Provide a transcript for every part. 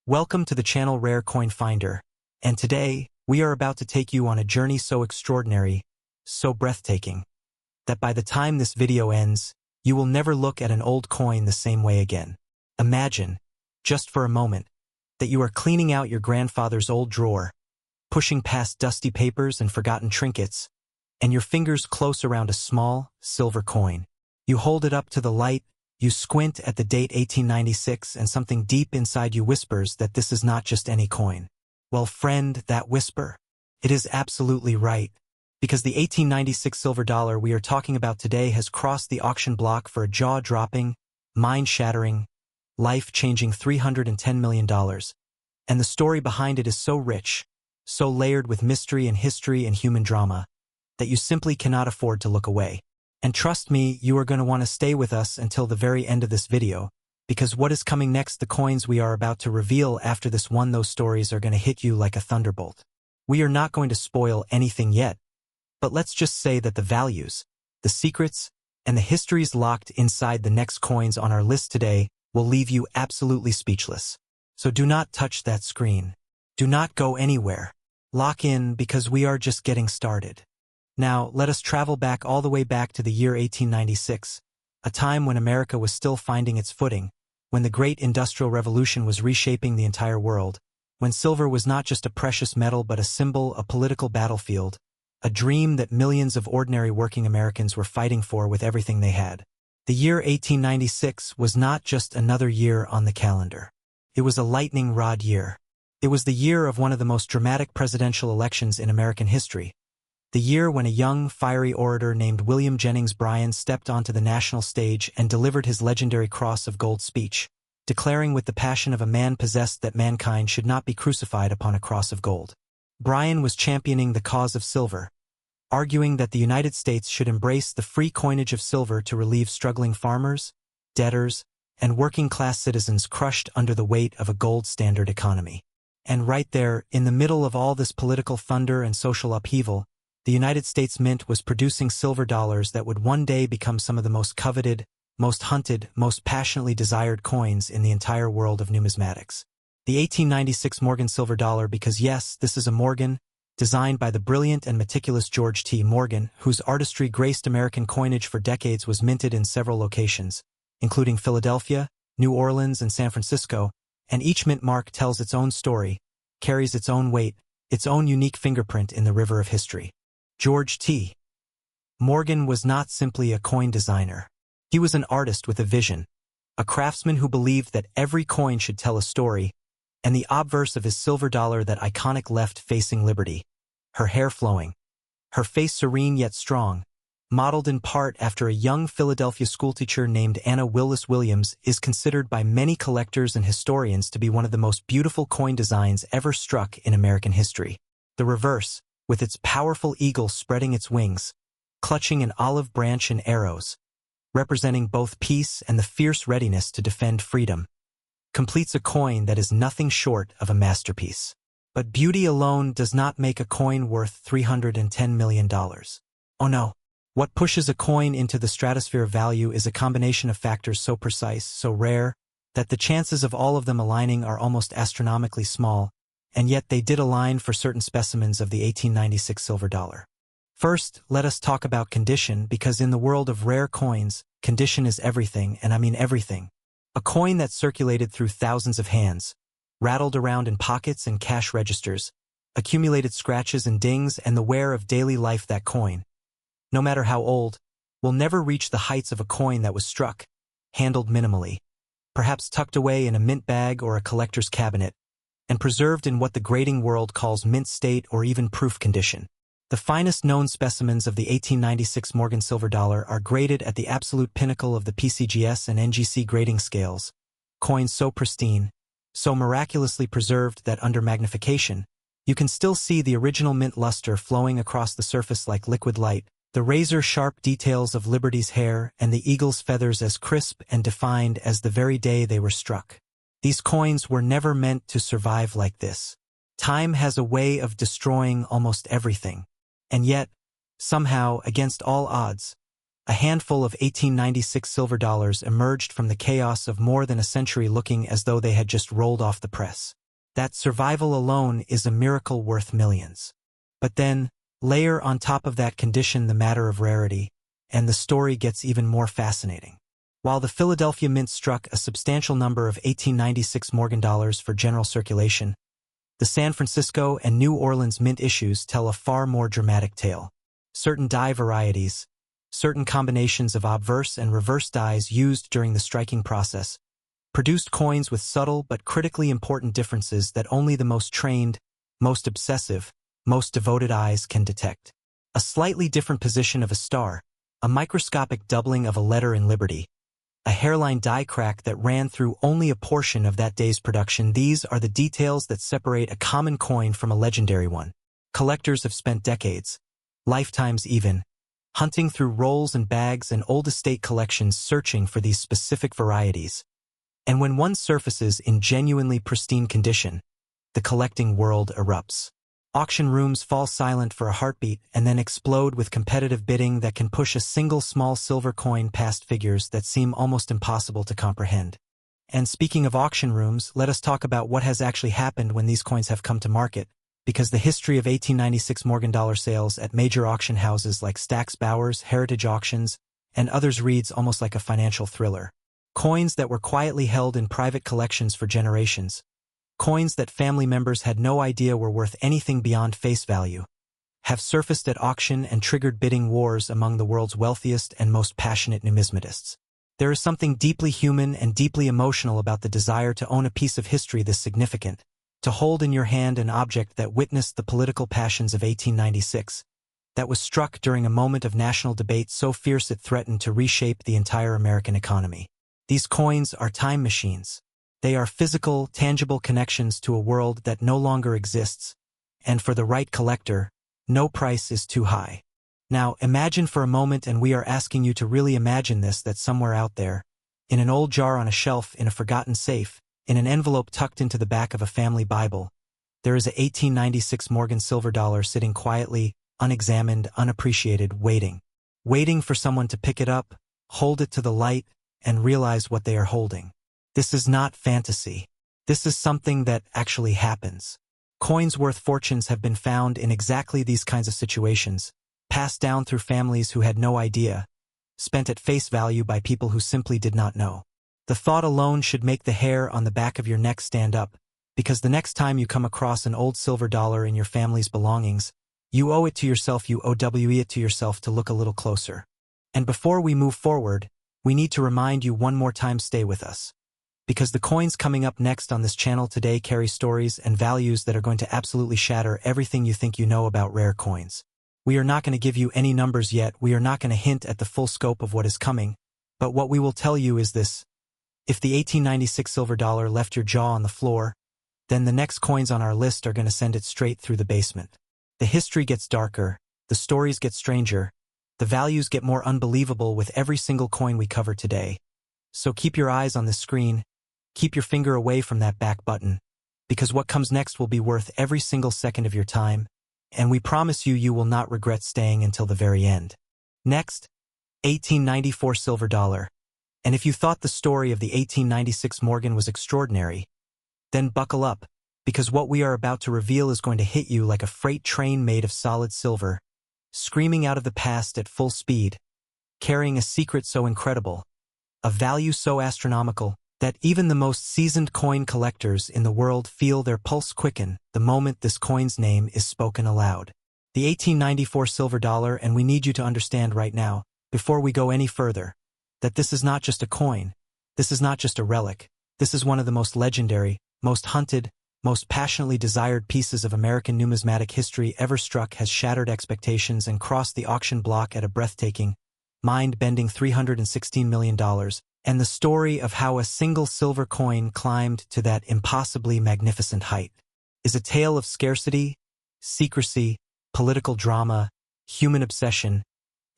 Welcome to the channel Rare Coin Finder, and today, we are about to take you on a journey so extraordinary, so breathtaking, that by the time this video ends, you will never look at an old coin the same way again. Imagine, just for a moment, that you are cleaning out your grandfather's old drawer, pushing past dusty papers and forgotten trinkets, and your fingers close around a small, silver coin. You hold it up to the light, you squint at the date 1896, and something deep inside you whispers that this is not just any coin. Well, friend, that whisper, it is absolutely right, because the 1896 silver dollar we are talking about today has crossed the auction block for a jaw-dropping, mind-shattering, life-changing $310 million, and the story behind it is so rich, so layered with mystery and history and human drama, that you simply cannot afford to look away. And trust me, you are going to want to stay with us until the very end of this video, because what is coming next, the coins we are about to reveal after this one, those stories are going to hit you like a thunderbolt. We are not going to spoil anything yet, but let's just say that the values, the secrets, and the histories locked inside the next coins on our list today will leave you absolutely speechless. So do not touch that screen. Do not go anywhere. Lock in, because we are just getting started. Now, let us travel back all the way back to the year 1896, a time when America was still finding its footing, when the great industrial revolution was reshaping the entire world, when silver was not just a precious metal but a symbol, a political battlefield, a dream that millions of ordinary working Americans were fighting for with everything they had. The year 1896 was not just another year on the calendar. It was a lightning rod year. It was the year of one of the most dramatic presidential elections in American history. The year when a young, fiery orator named William Jennings Bryan stepped onto the national stage and delivered his legendary Cross of Gold speech, declaring with the passion of a man possessed that mankind should not be crucified upon a cross of gold. Bryan was championing the cause of silver, arguing that the United States should embrace the free coinage of silver to relieve struggling farmers, debtors, and working-class citizens crushed under the weight of a gold standard economy. And right there, in the middle of all this political thunder and social upheaval, the United States Mint was producing silver dollars that would one day become some of the most coveted, most hunted, most passionately desired coins in the entire world of numismatics. The 1896 Morgan silver dollar, because yes, this is a Morgan, designed by the brilliant and meticulous George T. Morgan, whose artistry graced American coinage for decades, was minted in several locations, including Philadelphia, New Orleans, and San Francisco, and each mint mark tells its own story, carries its own weight, its own unique fingerprint in the river of history. George T. Morgan was not simply a coin designer. He was an artist with a vision, a craftsman who believed that every coin should tell a story, and the obverse of his silver dollar, that iconic left facing Liberty, her hair flowing, her face serene yet strong, modeled in part after a young Philadelphia schoolteacher named Anna Willis Williams, is considered by many collectors and historians to be one of the most beautiful coin designs ever struck in American history. The reverse, with its powerful eagle spreading its wings, clutching an olive branch and arrows, representing both peace and the fierce readiness to defend freedom, completes a coin that is nothing short of a masterpiece. But beauty alone does not make a coin worth $310 million. Oh no. What pushes a coin into the stratosphere of value is a combination of factors so precise, so rare, that the chances of all of them aligning are almost astronomically small, and yet they did align for certain specimens of the 1896 silver dollar. First, let us talk about condition, because in the world of rare coins, condition is everything, and I mean everything. A coin that circulated through thousands of hands, rattled around in pockets and cash registers, accumulated scratches and dings, and the wear of daily life, that coin, no matter how old, will never reach the heights of a coin that was struck, handled minimally, perhaps tucked away in a mint bag or a collector's cabinet, and preserved in what the grading world calls mint state or even proof condition. The finest known specimens of the 1896 Morgan silver dollar are graded at the absolute pinnacle of the PCGS and NGC grading scales, coins so pristine, so miraculously preserved that under magnification, you can still see the original mint luster flowing across the surface like liquid light, the razor-sharp details of Liberty's hair, and the eagle's feathers as crisp and defined as the very day they were struck. These coins were never meant to survive like this. Time has a way of destroying almost everything. And yet, somehow, against all odds, A handful of 1896 silver dollars emerged from the chaos of more than a century, looking as though they had just rolled off the press. That survival alone is a miracle worth millions. But then, layer on top of that condition the matter of rarity, and the story gets even more fascinating. While the Philadelphia Mint struck a substantial number of 1896 Morgan dollars for general circulation, the San Francisco and New Orleans Mint issues tell a far more dramatic tale. Certain die varieties, certain combinations of obverse and reverse dies used during the striking process, produced coins with subtle but critically important differences that only the most trained, most obsessive, most devoted eyes can detect. A slightly different position of a star, a microscopic doubling of a letter in Liberty, a hairline die crack that ran through only a portion of that day's production. These are the details that separate a common coin from a legendary one. Collectors have spent decades, lifetimes even, hunting through rolls and bags and old estate collections searching for these specific varieties. And when one surfaces in genuinely pristine condition, the collecting world erupts. Auction rooms fall silent for a heartbeat and then explode with competitive bidding that can push a single small silver coin past figures that seem almost impossible to comprehend. And speaking of auction rooms, let us talk about what has actually happened when these coins have come to market, because the history of 1896 Morgan dollar sales at major auction houses like Stack's Bowers, Heritage Auctions, and others reads almost like a financial thriller. Coins that were quietly held in private collections for generations, coins that family members had no idea were worth anything beyond face value, have surfaced at auction and triggered bidding wars among the world's wealthiest and most passionate numismatists. There is something deeply human and deeply emotional about the desire to own a piece of history this significant, to hold in your hand an object that witnessed the political passions of 1896, that was struck during a moment of national debate so fierce it threatened to reshape the entire American economy. These coins are time machines. They are physical, tangible connections to a world that no longer exists, and for the right collector, no price is too high. Now, imagine for a moment, and we are asking you to really imagine this, that somewhere out there, in an old jar on a shelf, in a forgotten safe, in an envelope tucked into the back of a family Bible, there is a 1896 Morgan silver dollar sitting quietly, unexamined, unappreciated, waiting for someone to pick it up, hold it to the light, and realize what they are holding. This is not fantasy. This is something that actually happens. Coins worth fortunes have been found in exactly these kinds of situations, passed down through families who had no idea, spent at face value by people who simply did not know. The thought alone should make the hair on the back of your neck stand up, because the next time you come across an old silver dollar in your family's belongings, you owe it to yourself, you owe it to yourself to look a little closer. And before we move forward, we need to remind you one more time, stay with us. Because the coins coming up next on this channel today carry stories and values that are going to absolutely shatter everything you think you know about rare coins. We are not going to give you any numbers yet, we are not going to hint at the full scope of what is coming, but what we will tell you is this: if the 1896 silver dollar left your jaw on the floor, then the next coins on our list are going to send it straight through the basement. The history gets darker, the stories get stranger, the values get more unbelievable with every single coin we cover today. So keep your eyes on the screen, keep your finger away from that back button, because what comes next will be worth every single second of your time, and we promise you, you will not regret staying until the very end. Next, 1894 silver dollar. And if you thought the story of the 1896 Morgan was extraordinary, then buckle up, because what we are about to reveal is going to hit you like a freight train made of solid silver, screaming out of the past at full speed, carrying a secret so incredible, a value so astronomical, that even the most seasoned coin collectors in the world feel their pulse quicken the moment this coin's name is spoken aloud. The 1894 silver dollar, and we need you to understand right now, before we go any further, that this is not just a coin, this is not just a relic, this is one of the most legendary, most hunted, most passionately desired pieces of American numismatic history ever struck, has shattered expectations and crossed the auction block at a breathtaking, mind-bending $316 million, and the story of how a single silver coin climbed to that impossibly magnificent height is a tale of scarcity, secrecy, political drama, human obsession,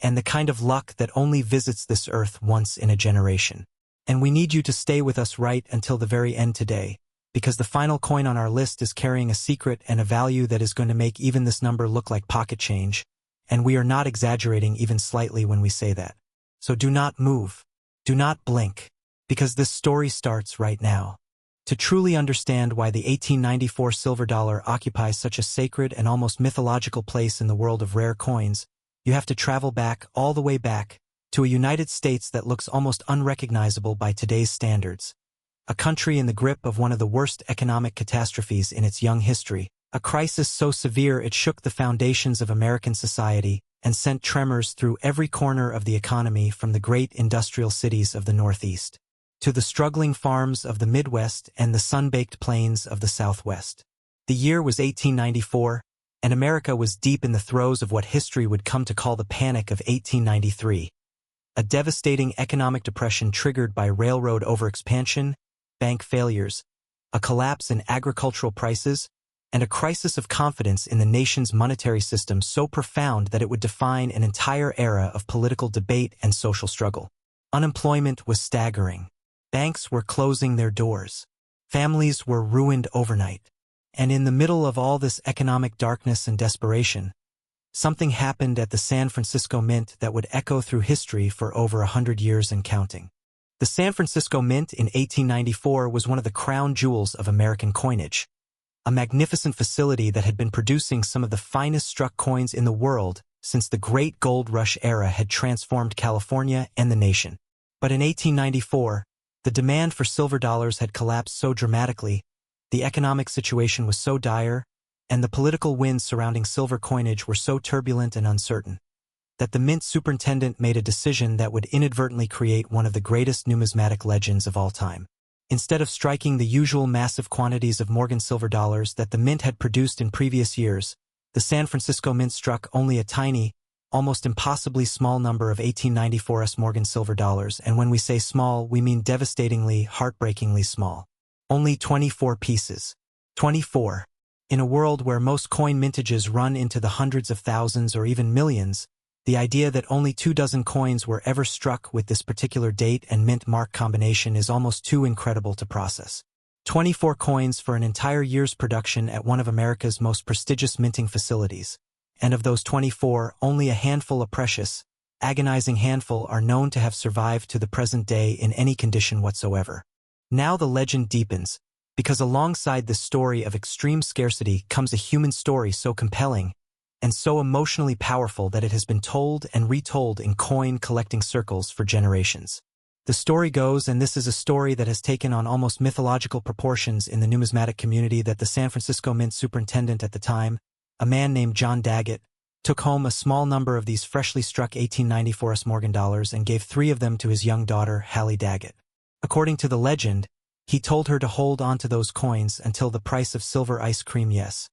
and the kind of luck that only visits this earth once in a generation. And we need you to stay with us right until the very end today, because the final coin on our list is carrying a secret and a value that is going to make even this number look like pocket change, and we are not exaggerating even slightly when we say that. So do not move. Do not blink. Because this story starts right now. To truly understand why the 1894 silver dollar occupies such a sacred and almost mythological place in the world of rare coins, you have to travel back, all the way back, to a United States that looks almost unrecognizable by today's standards. A country in the grip of one of the worst economic catastrophes in its young history, a crisis so severe it shook the foundations of American society and sent tremors through every corner of the economy, from the great industrial cities of the Northeast to the struggling farms of the Midwest and the sun-baked plains of the Southwest. The year was 1894, and America was deep in the throes of what history would come to call the Panic of 1893. A devastating economic depression triggered by railroad overexpansion, bank failures, a collapse in agricultural prices, and a crisis of confidence in the nation's monetary system so profound that it would define an entire era of political debate and social struggle. Unemployment was staggering. Banks were closing their doors. Families were ruined overnight. And in the middle of all this economic darkness and desperation, something happened at the San Francisco Mint that would echo through history for over 100 years and counting. The San Francisco Mint in 1894 was one of the crown jewels of American coinage, a magnificent facility that had been producing some of the finest struck coins in the world since the Great Gold Rush era had transformed California and the nation. But in 1894, the demand for silver dollars had collapsed so dramatically, the economic situation was so dire, and the political winds surrounding silver coinage were so turbulent and uncertain, that the mint superintendent made a decision that would inadvertently create one of the greatest numismatic legends of all time. Instead of striking the usual massive quantities of Morgan silver dollars that the mint had produced in previous years, the San Francisco Mint struck only a tiny, almost impossibly small number of 1894's Morgan silver dollars, and when we say small, we mean devastatingly, heartbreakingly small. Only 24 pieces. 24. In a world where most coin mintages run into the hundreds of thousands or even millions, the idea that only 24 coins were ever struck with this particular date and mint mark combination is almost too incredible to process. 24 coins for an entire year's production at one of America's most prestigious minting facilities. And of those 24, only a handful, a precious, agonizing handful, are known to have survived to the present day in any condition whatsoever. Now the legend deepens, because alongside this story of extreme scarcity comes a human story so compelling and so emotionally powerful that it has been told and retold in coin-collecting circles for generations. The story goes, and this is a story that has taken on almost mythological proportions in the numismatic community, that the San Francisco Mint superintendent at the time, a man named John Daggett, took home a small number of these freshly struck 1894's Morgan dollars and gave 3 of them to his young daughter, Hallie Daggett. According to the legend, he told her to hold on to those coins until the price of silver ice cream, yes,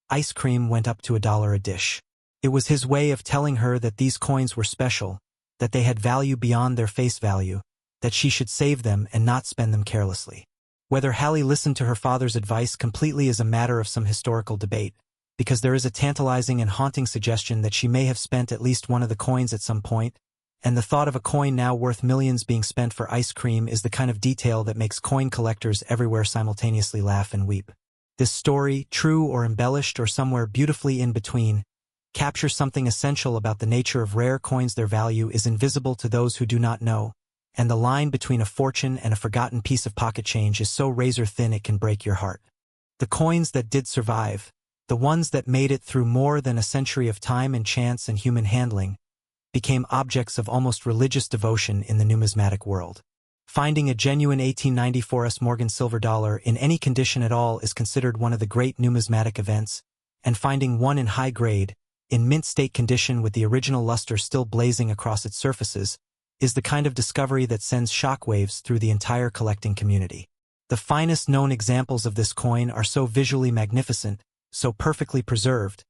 ice cream, went up to $1 a dish. It was his way of telling her that these coins were special, that they had value beyond their face value, that she should save them and not spend them carelessly. Whether Hallie listened to her father's advice completely is a matter of some historical debate, because there is a tantalizing and haunting suggestion that she may have spent at least one of the coins at some point, and the thought of a coin now worth millions being spent for ice cream is the kind of detail that makes coin collectors everywhere simultaneously laugh and weep. This story, true or embellished or somewhere beautifully in between, captures something essential about the nature of rare coins. Their value is invisible to those who do not know, and the line between a fortune and a forgotten piece of pocket change is so razor thin it can break your heart. The coins that did survive, the ones that made it through more than a century of time and chance and human handling, became objects of almost religious devotion in the numismatic world. Finding a genuine 1894's Morgan silver dollar in any condition at all is considered one of the great numismatic events, and finding one in high grade, in mint state condition with the original luster still blazing across its surfaces, is the kind of discovery that sends shockwaves through the entire collecting community. The finest known examples of this coin are so visually magnificent, so perfectly preserved,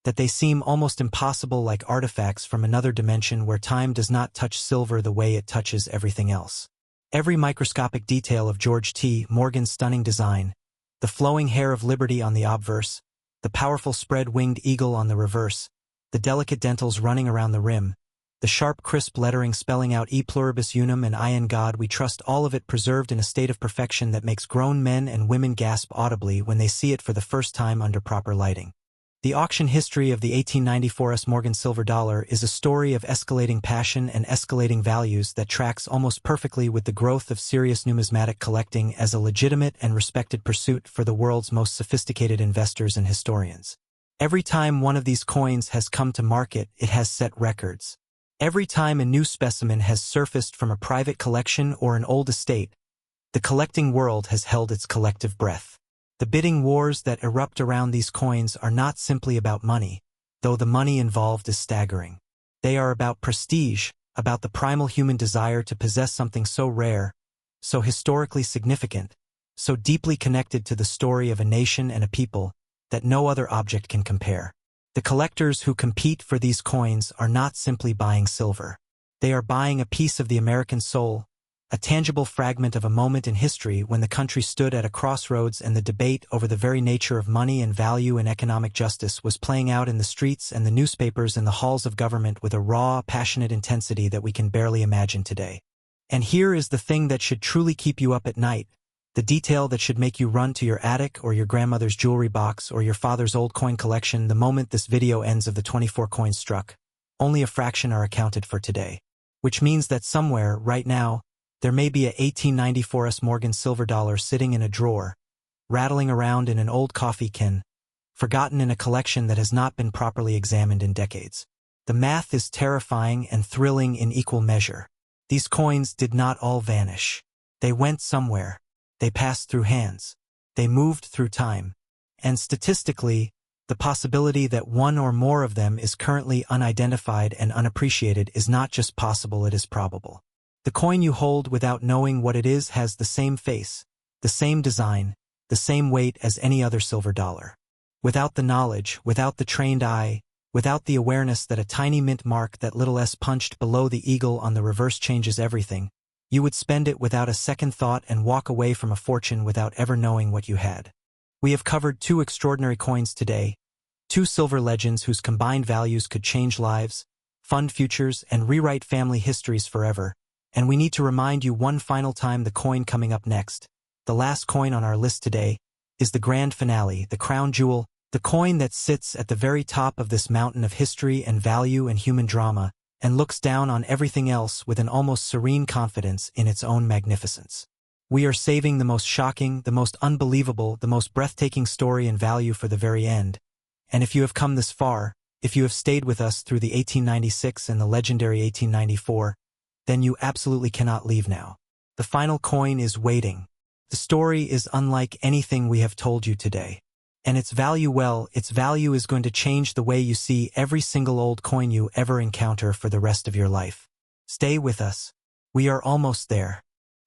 that they seem almost impossible, like artifacts from another dimension where time does not touch silver the way it touches everything else. Every microscopic detail of George T. Morgan's stunning design, the flowing hair of Liberty on the obverse, the powerful spread-winged eagle on the reverse, the delicate dentals running around the rim, the sharp crisp lettering spelling out E pluribus unum and I in God we trust, all of it preserved in a state of perfection that makes grown men and women gasp audibly when they see it for the first time under proper lighting. The auction history of the 1894 S. Morgan silver dollar is a story of escalating passion and escalating values that tracks almost perfectly with the growth of serious numismatic collecting as a legitimate and respected pursuit for the world's most sophisticated investors and historians. Every time one of these coins has come to market, it has set records. Every time a new specimen has surfaced from a private collection or an old estate, the collecting world has held its collective breath. The bidding wars that erupt around these coins are not simply about money, though the money involved is staggering. They are about prestige, about the primal human desire to possess something so rare, so historically significant, so deeply connected to the story of a nation and a people, that no other object can compare. The collectors who compete for these coins are not simply buying silver. They are buying a piece of the American soul, a tangible fragment of a moment in history when the country stood at a crossroads and the debate over the very nature of money and value and economic justice was playing out in the streets and the newspapers and the halls of government with a raw, passionate intensity that we can barely imagine today. And here is the thing that should truly keep you up at night, the detail that should make you run to your attic or your grandmother's jewelry box or your father's old coin collection the moment this video ends of the 24 coins struck. Only a fraction are accounted for today. Which means that somewhere, right now, there may be a 1894 S. Morgan silver dollar sitting in a drawer, rattling around in an old coffee can, forgotten in a collection that has not been properly examined in decades. The math is terrifying and thrilling in equal measure. These coins did not all vanish. They went somewhere. They passed through hands. They moved through time. And statistically, the possibility that one or more of them is currently unidentified and unappreciated is not just possible, it is probable. The coin you hold without knowing what it is has the same face, the same design, the same weight as any other silver dollar. Without the knowledge, without the trained eye, without the awareness that a tiny mint mark, that little s punched below the eagle on the reverse, changes everything, you would spend it without a second thought and walk away from a fortune without ever knowing what you had. We have covered two extraordinary coins today, two silver legends whose combined values could change lives, fund futures, and rewrite family histories forever. And we need to remind you one final time the coin coming up next, the last coin on our list today, is the grand finale, the crown jewel, the coin that sits at the very top of this mountain of history and value and human drama, and looks down on everything else with an almost serene confidence in its own magnificence. We are saving the most shocking, the most unbelievable, the most breathtaking story and value for the very end. And if you have come this far, if you have stayed with us through the 1896 and the legendary 1894, then you absolutely cannot leave now. The final coin is waiting. The story is unlike anything we have told you today. And its value is going to change the way you see every single old coin you ever encounter for the rest of your life. Stay with us. We are almost there.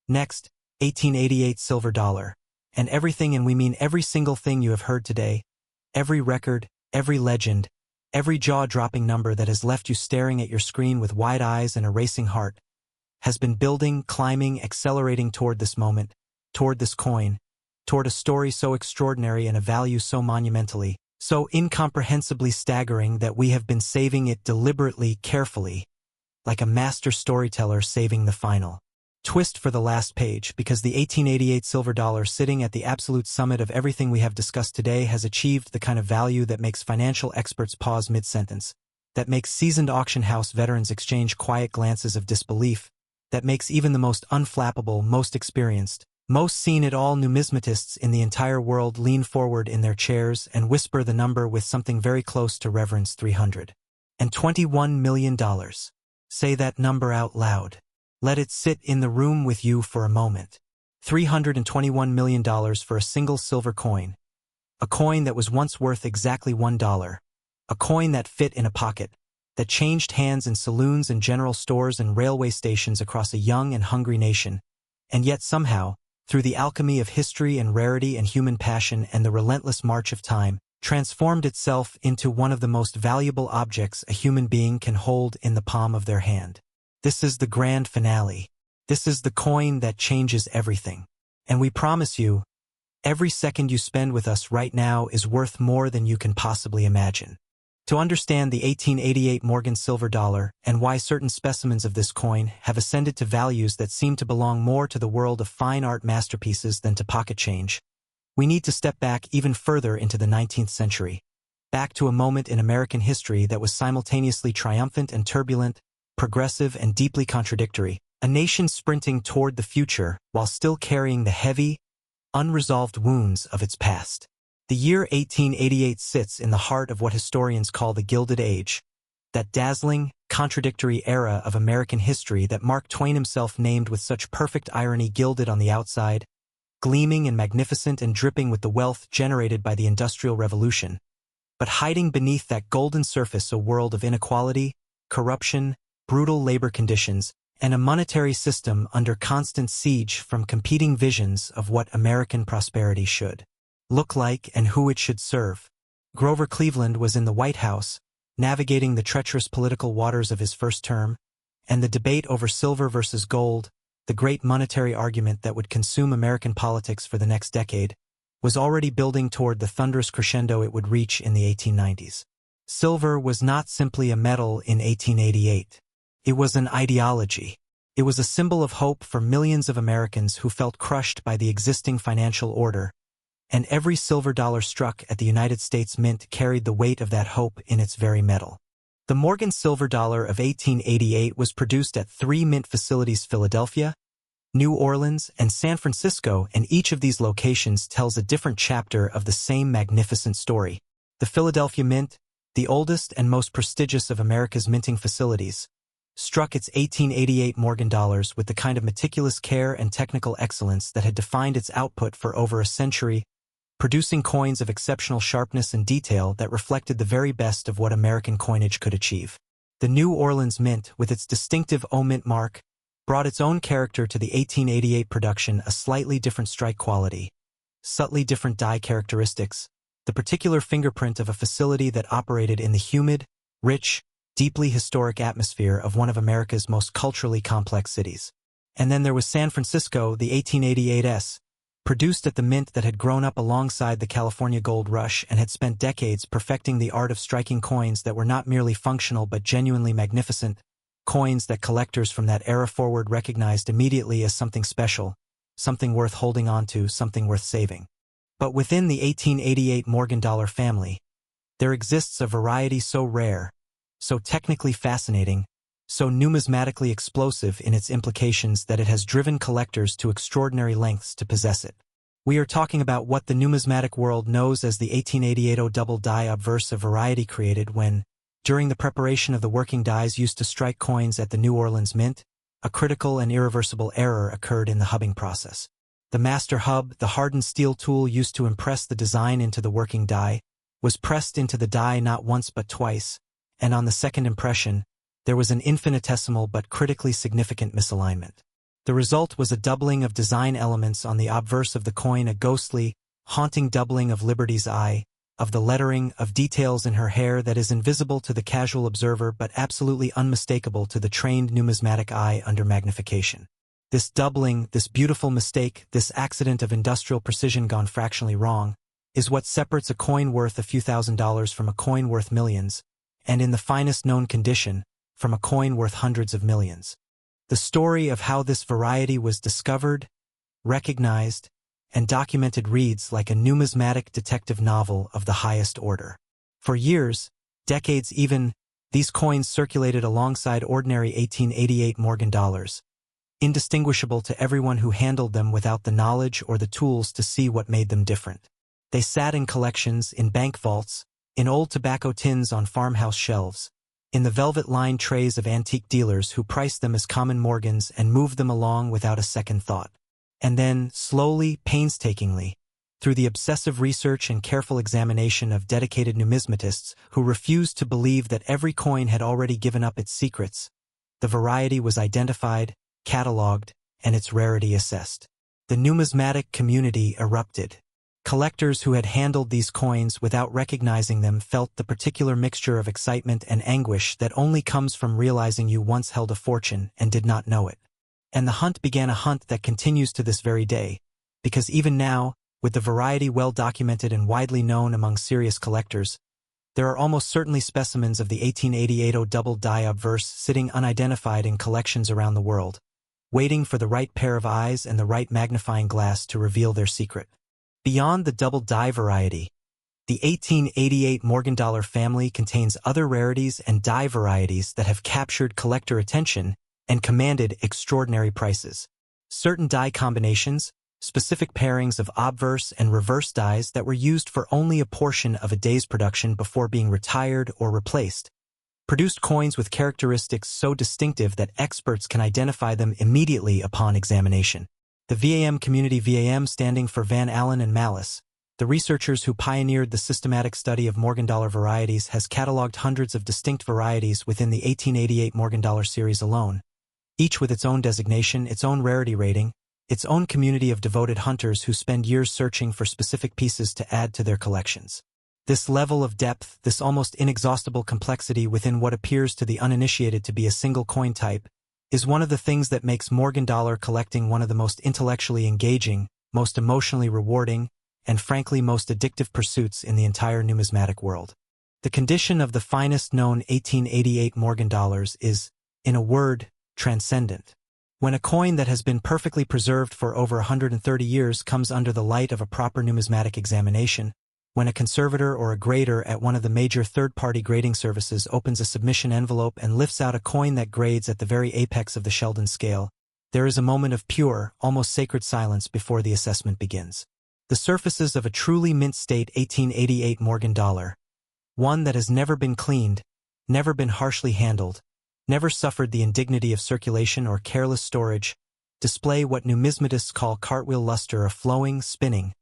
Next, 1888 silver dollar. And everything, and we mean every single thing you have heard today, every record, every legend, every jaw-dropping number that has left you staring at your screen with wide eyes and a racing heart, has been building, climbing, accelerating toward this moment, toward this coin, toward a story so extraordinary and a value so monumentally, so incomprehensibly staggering that we have been saving it deliberately, carefully, like a master storyteller saving the final twist for the last page, because the 1888 silver dollar, sitting at the absolute summit of everything we have discussed today, has achieved the kind of value that makes financial experts pause mid-sentence, that makes seasoned auction house veterans exchange quiet glances of disbelief, that makes even the most unflappable, most experienced, most seen-it-all numismatists in the entire world lean forward in their chairs and whisper the number with something very close to reverence: $321 million. Say that number out loud. Let it sit in the room with you for a moment. $321 million for a single silver coin. A coin that was once worth exactly $1. A coin that fit in a pocket, that changed hands in saloons and general stores and railway stations across a young and hungry nation, and yet somehow, through the alchemy of history and rarity and human passion and the relentless march of time, transformed itself into one of the most valuable objects a human being can hold in the palm of their hand. This is the grand finale. This is the coin that changes everything. And we promise you, every second you spend with us right now is worth more than you can possibly imagine. To understand the 1888 Morgan silver dollar and why certain specimens of this coin have ascended to values that seem to belong more to the world of fine art masterpieces than to pocket change, we need to step back even further into the 19th century. back to a moment in American history that was simultaneously triumphant and turbulent, progressive and deeply contradictory, a nation sprinting toward the future while still carrying the heavy, unresolved wounds of its past. The year 1888 sits in the heart of what historians call the Gilded Age, that dazzling, contradictory era of American history that Mark Twain himself named with such perfect irony, gilded on the outside, gleaming and magnificent and dripping with the wealth generated by the Industrial Revolution, but hiding beneath that golden surface a world of inequality, corruption, brutal labor conditions, and a monetary system under constant siege from competing visions of what American prosperity should look like and who it should serve. Grover Cleveland was in the White House, navigating the treacherous political waters of his first term, and the debate over silver versus gold, the great monetary argument that would consume American politics for the next decade, was already building toward the thunderous crescendo it would reach in the 1890s. Silver was not simply a metal in 1888. It was an ideology. It was a symbol of hope for millions of Americans who felt crushed by the existing financial order, and every silver dollar struck at the United States Mint carried the weight of that hope in its very metal. The Morgan silver dollar of 1888 was produced at 3 mint facilities: Philadelphia, New Orleans, and San Francisco, and each of these locations tells a different chapter of the same magnificent story. The Philadelphia Mint, the oldest and most prestigious of America's minting facilities, struck its 1888 Morgan dollars with the kind of meticulous care and technical excellence that had defined its output for over a century, producing coins of exceptional sharpness and detail that reflected the very best of what American coinage could achieve. The New Orleans Mint, with its distinctive O-Mint mark, brought its own character to the 1888 production, a slightly different strike quality, subtly different die characteristics, the particular fingerprint of a facility that operated in the humid, rich, deeply historic atmosphere of one of America's most culturally complex cities. And then there was San Francisco, the 1888s, produced at the mint that had grown up alongside the California gold rush and had spent decades perfecting the art of striking coins that were not merely functional but genuinely magnificent, coins that collectors from that era forward recognized immediately as something special, something worth holding on to, something worth saving. But within the 1888 Morgan dollar family, there exists a variety so rare, so technically fascinating, so numismatically explosive in its implications that it has driven collectors to extraordinary lengths to possess it. We are talking about what the numismatic world knows as the 1888 double die obverse, a variety created when, during the preparation of the working dies used to strike coins at the New Orleans Mint, a critical and irreversible error occurred in the hubbing process. The master hub, the hardened steel tool used to impress the design into the working die, was pressed into the die not once but twice, and on the second impression, there was an infinitesimal but critically significant misalignment. The result was a doubling of design elements on the obverse of the coin, a ghostly, haunting doubling of Liberty's eye, of the lettering, of details in her hair that is invisible to the casual observer but absolutely unmistakable to the trained numismatic eye under magnification. This doubling, this beautiful mistake, this accident of industrial precision gone fractionally wrong, is what separates a coin worth a few $1,000s from a coin worth millions, and in the finest known condition, from a coin worth hundreds of millions. The story of how this variety was discovered, recognized, and documented reads like a numismatic detective novel of the highest order. For years, decades even, these coins circulated alongside ordinary 1888 Morgan dollars, indistinguishable to everyone who handled them without the knowledge or the tools to see what made them different. They sat in collections, in bank vaults, in old tobacco tins on farmhouse shelves, in the velvet-lined trays of antique dealers who priced them as common Morgans and moved them along without a second thought. And then, slowly, painstakingly, through the obsessive research and careful examination of dedicated numismatists who refused to believe that every coin had already given up its secrets, the variety was identified, catalogued, and its rarity assessed. The numismatic community erupted. Collectors who had handled these coins without recognizing them felt the particular mixture of excitement and anguish that only comes from realizing you once held a fortune and did not know it. And the hunt began, a hunt that continues to this very day, because even now, with the variety well documented and widely known among serious collectors, there are almost certainly specimens of the 1888 double die obverse sitting unidentified in collections around the world, waiting for the right pair of eyes and the right magnifying glass to reveal their secret. Beyond the double die variety, The 1888 Morgan dollar family contains other rarities and die varieties that have captured collector attention and commanded extraordinary prices. Certain die combinations, specific pairings of obverse and reverse dies that were used for only a portion of a day's production before being retired or replaced, produced coins with characteristics so distinctive that experts can identify them immediately upon examination. The VAM community, VAM standing for Van Allen and Malice, the researchers who pioneered the systematic study of Morgan dollar varieties, has cataloged hundreds of distinct varieties within the 1888 Morgan dollar series alone, each with its own designation, its own rarity rating, its own community of devoted hunters who spend years searching for specific pieces to add to their collections. This level of depth, this almost inexhaustible complexity within what appears to the uninitiated to be a single coin type, is one of the things that makes Morgan dollar collecting one of the most intellectually engaging, most emotionally rewarding, and frankly most addictive pursuits in the entire numismatic world. The condition of the finest known 1888 Morgan dollars is, in a word, transcendent. When a coin that has been perfectly preserved for over 130 years comes under the light of a proper numismatic examination, when a conservator or a grader at one of the major third-party grading services opens a submission envelope and lifts out a coin that grades at the very apex of the Sheldon scale, there is a moment of pure, almost sacred silence before the assessment begins. The surfaces of a truly mint-state 1888 Morgan dollar, one that has never been cleaned, never been harshly handled, never suffered the indignity of circulation or careless storage, display what numismatists call cartwheel luster, a flowing, spinning,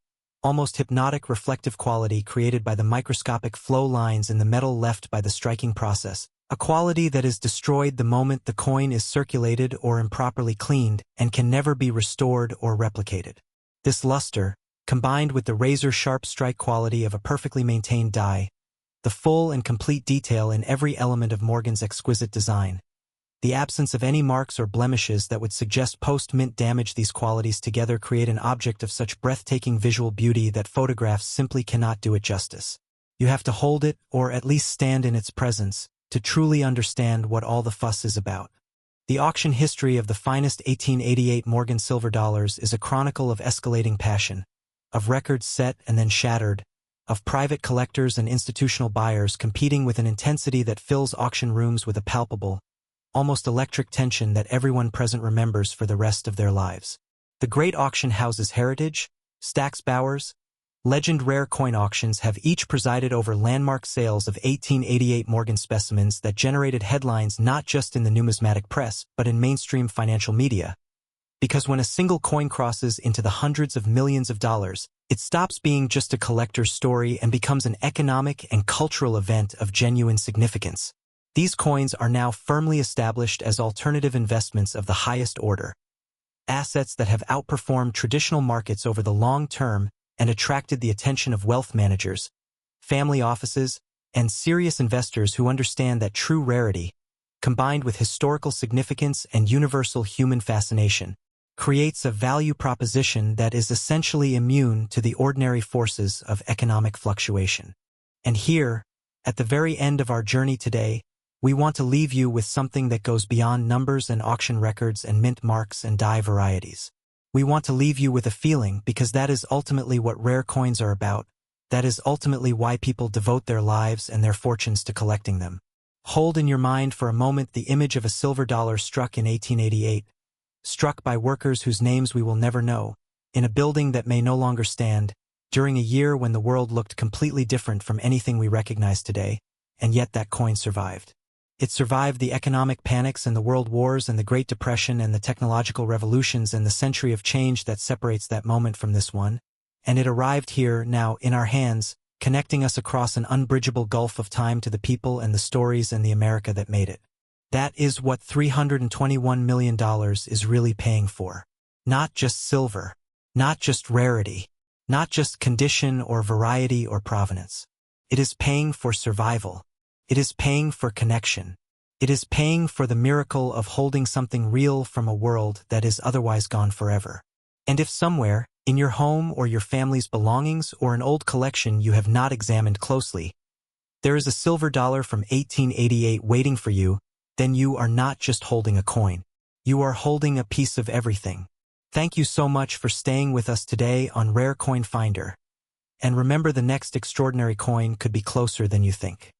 almost hypnotic reflective quality created by the microscopic flow lines in the metal left by the striking process, a quality that is destroyed the moment the coin is circulated or improperly cleaned and can never be restored or replicated. This luster, combined with the razor-sharp strike quality of a perfectly maintained die, the full and complete detail in every element of Morgan's exquisite design, the absence of any marks or blemishes that would suggest post-mint damage, these qualities together create an object of such breathtaking visual beauty that photographs simply cannot do it justice. You have to hold it, or at least stand in its presence, to truly understand what all the fuss is about. The auction history of the finest 1888 Morgan silver dollars is a chronicle of escalating passion, of records set and then shattered, of private collectors and institutional buyers competing with an intensity that fills auction rooms with a palpable, almost electric tension that everyone present remembers for the rest of their lives. The great auction houses Heritage, Stack's Bowers, Legend Rare Coin Auctions have each presided over landmark sales of 1888 Morgan specimens that generated headlines not just in the numismatic press but in mainstream financial media. Because when a single coin crosses into the hundreds of millions of dollars, it stops being just a collector's story and becomes an economic and cultural event of genuine significance. These coins are now firmly established as alternative investments of the highest order, assets that have outperformed traditional markets over the long term and attracted the attention of wealth managers, family offices, and serious investors who understand that true rarity, combined with historical significance and universal human fascination, creates a value proposition that is essentially immune to the ordinary forces of economic fluctuation. And here, at the very end of our journey today, we want to leave you with something that goes beyond numbers and auction records and mint marks and die varieties. We want to leave you with a feeling, because that is ultimately what rare coins are about. That is ultimately why people devote their lives and their fortunes to collecting them. Hold in your mind for a moment the image of a silver dollar struck in 1888, struck by workers whose names we will never know, in a building that may no longer stand, during a year when the world looked completely different from anything we recognize today, and yet that coin survived. It survived the economic panics and the world wars and the Great Depression and the technological revolutions and the century of change that separates that moment from this one, and it arrived here, now, in our hands, connecting us across an unbridgeable gulf of time to the people and the stories and the America that made it. That is what $321 million is really paying for. Not just silver, not just rarity, not just condition or variety or provenance. It is paying for survival. It is paying for connection. It is paying for the miracle of holding something real from a world that is otherwise gone forever. And if somewhere, in your home or your family's belongings or an old collection you have not examined closely, there is a silver dollar from 1888 waiting for you, then you are not just holding a coin. You are holding a piece of everything. Thank you so much for staying with us today on Rare Coin Finder. And remember, the next extraordinary coin could be closer than you think.